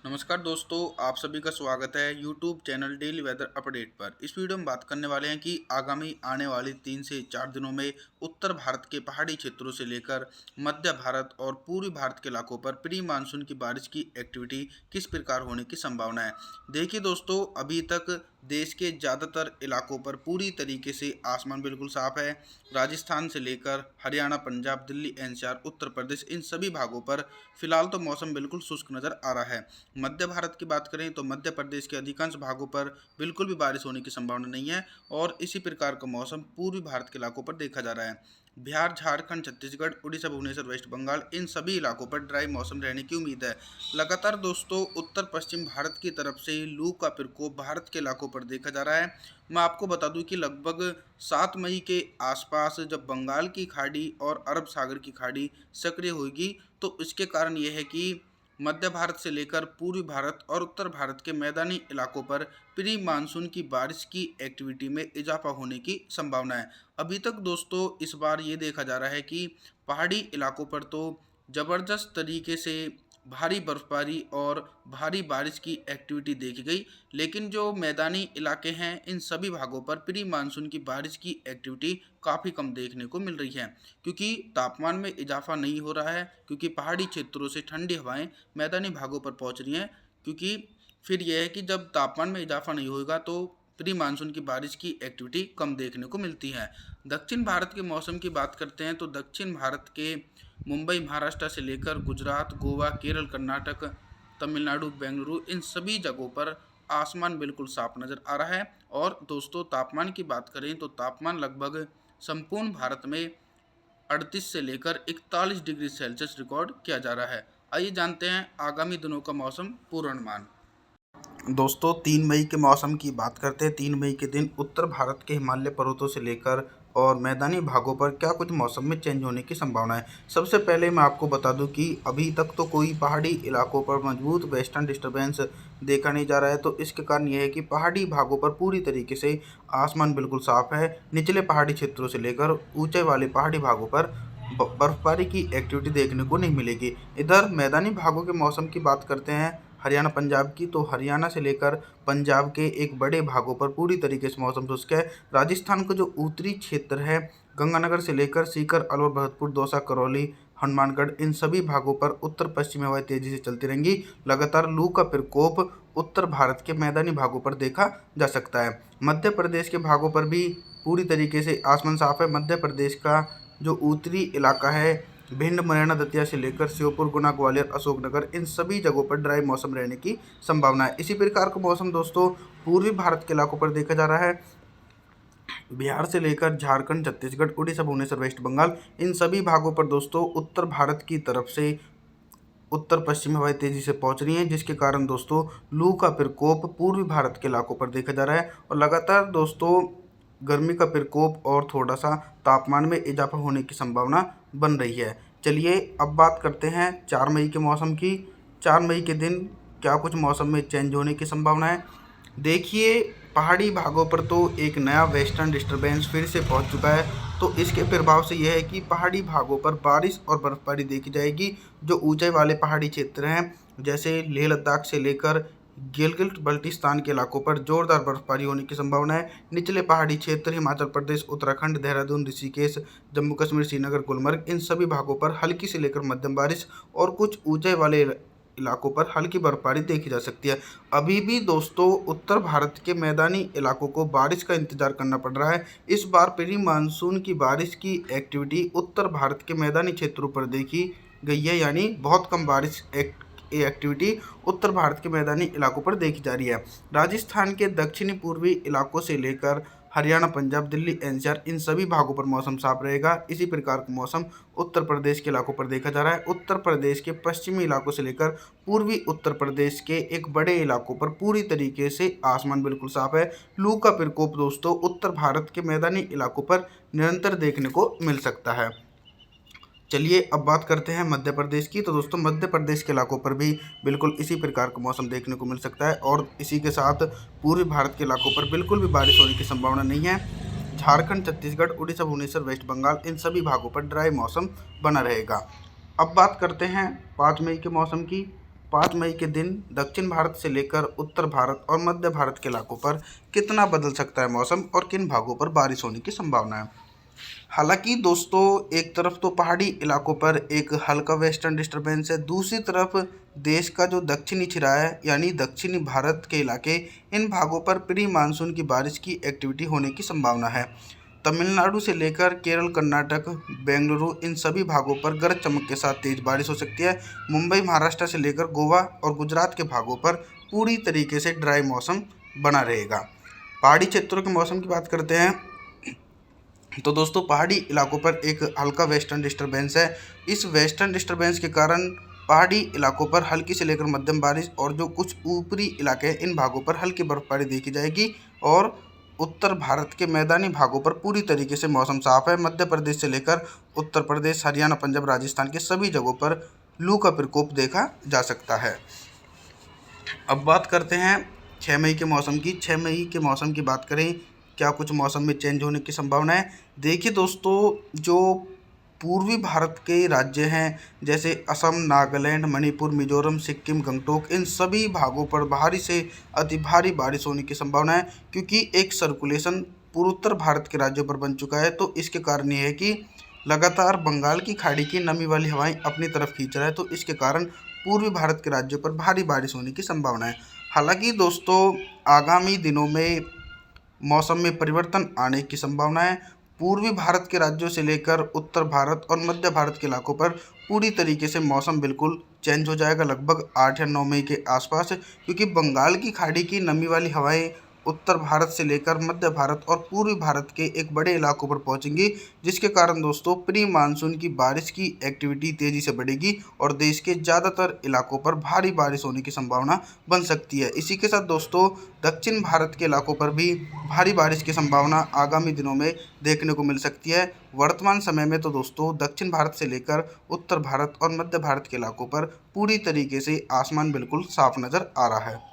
नमस्कार दोस्तों, आप सभी का स्वागत है YouTube channel daily weather update पर। इस वीडियो में बात करने वाले हैं कि आगामी आने वाले 3 से 4 दिनों में उत्तर भारत के पहाड़ी क्षेत्रों से लेकर मध्य भारत और पूर्वी भारत के इलाकों पर प्री मानसून की बारिश की एक्टिविटी किस प्रकार होने की संभावना है। देखिए दोस्तों, अभी तक देश के ज़्यादातर इलाकों पर पूरी तरीके से आसमान बिल्कुल साफ है। राजस्थान से लेकर हरियाणा, पंजाब, दिल्ली, एनसीआर, उत्तर प्रदेश, इन सभी भागों पर फिलहाल तो मौसम बिल्कुल शुष्क नज़र आ रहा है। मध्य भारत की बात करें तो मध्य प्रदेश के अधिकांश भागों पर बिल्कुल भी बारिश होने की संभावना नहीं है और इसी प्रकार का मौसम पूर्वी भारत के इलाकों पर देखा जा रहा है। बिहार, झारखंड, छत्तीसगढ़, उड़ीसा, भुवनेश्वर, वेस्ट बंगाल, इन सभी इलाकों पर ड्राई मौसम रहने की उम्मीद है। लगातार दोस्तों उत्तर पश्चिम भारत की तरफ से लू का प्रकोप भारत के इलाकों पर देखा जा रहा है। मैं आपको बता दूं कि लगभग 7 मई के आसपास जब बंगाल की खाड़ी और अरब सागर की खाड़ी सक्रिय होगी तो इसके कारण यह है कि मध्य भारत से लेकर पूर्वी भारत और उत्तर भारत के मैदानी इलाकों पर प्री मानसून की बारिश की एक्टिविटी में इजाफा होने की संभावना है। अभी तक दोस्तों इस बार ये देखा जा रहा है कि पहाड़ी इलाकों पर तो ज़बरदस्त तरीके से भारी बर्फबारी और भारी बारिश की एक्टिविटी देखी गई, लेकिन जो मैदानी इलाके हैं इन सभी भागों पर प्री मानसून की बारिश की एक्टिविटी काफ़ी कम देखने को मिल रही है, क्योंकि तापमान में इजाफा नहीं हो रहा है, क्योंकि पहाड़ी क्षेत्रों से ठंडी हवाएं मैदानी भागों पर पहुंच रही हैं। क्योंकि फिर यह है कि जब तापमान में इजाफा नहीं होगा तो प्री मानसून की बारिश की एक्टिविटी कम देखने को मिलती है। दक्षिण भारत के मौसम की बात करते हैं तो दक्षिण भारत के मुंबई, महाराष्ट्र से लेकर गुजरात, गोवा, केरल, कर्नाटक, तमिलनाडु, बेंगलुरु, इन सभी जगहों पर आसमान बिल्कुल साफ नज़र आ रहा है। और दोस्तों तापमान की बात करें तो तापमान लगभग संपूर्ण भारत में 38 से लेकर 41 डिग्री सेल्सियस रिकॉर्ड किया जा रहा है। आइए जानते हैं आगामी दिनों का मौसम पूर्वानुमान। दोस्तों 3 मई के मौसम की बात करते हैं। 3 मई के दिन उत्तर भारत के हिमालय पर्वतों से लेकर और मैदानी भागों पर क्या कुछ मौसम में चेंज होने की संभावना है। सबसे पहले मैं आपको बता दूं कि अभी तक तो कोई पहाड़ी इलाकों पर मजबूत वेस्टर्न डिस्टर्बेंस देखा नहीं जा रहा है, तो इसके कारण यह है कि पहाड़ी भागों पर पूरी तरीके से आसमान बिल्कुल साफ है। निचले पहाड़ी क्षेत्रों से लेकर ऊंचे वाले पहाड़ी भागों पर बर्फबारी की एक्टिविटी देखने को नहीं मिलेगी। इधर मैदानी भागों के मौसम की बात करते हैं हरियाणा पंजाब की, तो हरियाणा से लेकर पंजाब के एक बड़े भागों पर पूरी तरीके से मौसम शुष्क है। राजस्थान का जो उत्तरी क्षेत्र है गंगानगर से लेकर सीकर, अलवर, भरतपुर, दौसा, करौली, हनुमानगढ़, इन सभी भागों पर उत्तर पश्चिमी हवाएं तेजी से चलती रहेंगी। लगातार लू का प्रकोप उत्तर भारत के मैदानी भागों पर देखा जा सकता है। मध्य प्रदेश के भागों पर भी पूरी तरीके से आसमान साफ है। मध्य प्रदेश का जो उत्तरी इलाका है भिंड, मुरैना, दतिया से लेकर श्योपुर, गुना, ग्वालियर, अशोकनगर, इन सभी जगहों पर ड्राई मौसम रहने की संभावना है। इसी प्रकार का मौसम दोस्तों पूर्वी भारत के इलाकों पर देखा जा रहा है। बिहार से लेकर झारखंड, छत्तीसगढ़, उड़ीसा, भुवनेश्वर, वेस्ट बंगाल, इन सभी भागों पर दोस्तों उत्तर भारत की तरफ से उत्तर पश्चिमी हवाएं तेजी से पहुंच रही हैं, जिसके कारण दोस्तों लू का प्रकोप पूर्वी भारत के इलाकों पर देखा जा रहा है और लगातार दोस्तों गर्मी का प्रकोप और थोड़ा सा तापमान में इजाफा होने की संभावना बन रही है। चलिए अब बात करते हैं 4 मई के मौसम की। 4 मई के दिन क्या कुछ मौसम में चेंज होने की संभावना है। देखिए पहाड़ी भागों पर तो एक नया वेस्टर्न डिस्टर्बेंस फिर से पहुंच चुका है, तो इसके प्रभाव से यह है कि पहाड़ी भागों पर बारिश और बर्फबारी देखी जाएगी। जो ऊंचाई वाले पहाड़ी क्षेत्र हैं जैसे लेह लद्दाख से लेकर गिलगित बल्टिस्तान के इलाकों पर जोरदार बर्फबारी होने की संभावना है। निचले पहाड़ी क्षेत्र हिमाचल प्रदेश, उत्तराखंड, देहरादून, ऋषिकेश, जम्मू कश्मीर, श्रीनगर, गुलमर्ग, इन सभी भागों पर हल्की से लेकर मध्यम बारिश और कुछ ऊंचाई वाले इलाकों पर हल्की बर्फबारी देखी जा सकती है। अभी भी दोस्तों उत्तर भारत के मैदानी इलाकों को बारिश का इंतजार करना पड़ रहा है। इस बार प्री मानसून की बारिश की एक्टिविटी उत्तर भारत के मैदानी क्षेत्रों पर देखी गई है, यानी बहुत कम बारिश एक्टिविटी उत्तर भारत के मैदानी इलाकों पर देखी जा रही है। राजस्थान के दक्षिणी पूर्वी इलाकों से लेकर हरियाणा, पंजाब, दिल्ली, एनसीआर, इन सभी भागों पर मौसम साफ रहेगा। इसी प्रकार का मौसम उत्तर प्रदेश के इलाकों पर देखा जा रहा है। उत्तर प्रदेश के पश्चिमी इलाकों से लेकर पूर्वी उत्तर प्रदेश के एक बड़े इलाकों पर पूरी तरीके से आसमान बिल्कुल साफ है। लू का प्रकोप दोस्तों उत्तर भारत के मैदानी इलाकों पर निरंतर देखने को मिल सकता है। चलिए अब बात करते हैं मध्य प्रदेश की। तो दोस्तों मध्य प्रदेश के इलाकों पर भी बिल्कुल इसी प्रकार का मौसम देखने को मिल सकता है और इसी के साथ पूर्वी भारत के इलाकों पर बिल्कुल भी बारिश होने की संभावना नहीं है। झारखंड, छत्तीसगढ़, उड़ीसा, भुवनेश्वर, वेस्ट बंगाल, इन सभी भागों पर ड्राई मौसम बना रहेगा। अब बात करते हैं 5 मई के मौसम की। 5 मई के दिन दक्षिण भारत से लेकर उत्तर भारत और मध्य भारत के इलाकों पर कितना बदल सकता है मौसम और किन भागों पर बारिश होने की संभावना है। हालांकि दोस्तों एक तरफ तो पहाड़ी इलाकों पर एक हल्का वेस्टर्न डिस्टरबेंस है, दूसरी तरफ देश का जो दक्षिणी छिरा है यानी दक्षिणी भारत के इलाके, इन भागों पर प्री मानसून की बारिश की एक्टिविटी होने की संभावना है। तमिलनाडु से लेकर केरल, कर्नाटक, बेंगलुरु, इन सभी भागों पर गरज चमक के साथ तेज बारिश हो सकती है। मुंबई, महाराष्ट्र से लेकर गोवा और गुजरात के भागों पर पूरी तरीके से ड्राई मौसम बना रहेगा। पहाड़ी क्षेत्रों के मौसम की बात करते हैं तो दोस्तों पहाड़ी इलाकों पर एक हल्का वेस्टर्न डिस्टरबेंस है। इस वेस्टर्न डिस्टरबेंस के कारण पहाड़ी इलाकों पर हल्की से लेकर मध्यम बारिश और जो कुछ ऊपरी इलाके हैं इन भागों पर हल्की बर्फबारी देखी जाएगी और उत्तर भारत के मैदानी भागों पर पूरी तरीके से मौसम साफ है। मध्य प्रदेश से लेकर उत्तर प्रदेश, हरियाणा, पंजाब, राजस्थान के सभी जगहों पर लू का प्रकोप देखा जा सकता है। अब बात करते हैं 6 मई के मौसम की। 6 मई के मौसम की बात करें, क्या कुछ मौसम में चेंज होने की संभावना है। देखिए दोस्तों, जो पूर्वी भारत के राज्य हैं जैसे असम, नागालैंड, मणिपुर, मिजोरम, सिक्किम, गंगटोक, इन सभी भागों पर भारी से अति भारी बारिश होने की संभावना है, क्योंकि एक सर्कुलेशन पूर्वोत्तर भारत के राज्यों पर बन चुका है। तो इसके कारण ये है कि लगातार बंगाल की खाड़ी की नमी वाली हवाएं अपनी तरफ खींच रहा है, तो इसके कारण पूर्वी भारत के राज्यों पर भारी बारिश होने की संभावना है। हालांकि दोस्तों आगामी दिनों में मौसम में परिवर्तन आने की संभावना है। पूर्वी भारत के राज्यों से लेकर उत्तर भारत और मध्य भारत के इलाकों पर पूरी तरीके से मौसम बिल्कुल चेंज हो जाएगा लगभग 8 या 9 मई के आसपास, क्योंकि बंगाल की खाड़ी की नमी वाली हवाएं उत्तर भारत से लेकर मध्य भारत और पूर्वी भारत के एक बड़े इलाकों पर पहुंचेंगी, जिसके कारण दोस्तों प्री मानसून की बारिश की एक्टिविटी तेज़ी से बढ़ेगी और देश के ज़्यादातर इलाकों पर भारी बारिश होने की संभावना बन सकती है। इसी के साथ दोस्तों दक्षिण भारत के इलाकों पर भी भारी बारिश की संभावना आगामी दिनों में देखने को मिल सकती है। वर्तमान समय में तो दोस्तों दक्षिण भारत से लेकर उत्तर भारत और मध्य भारत के इलाकों पर पूरी तरीके से आसमान बिल्कुल साफ नज़र आ रहा है।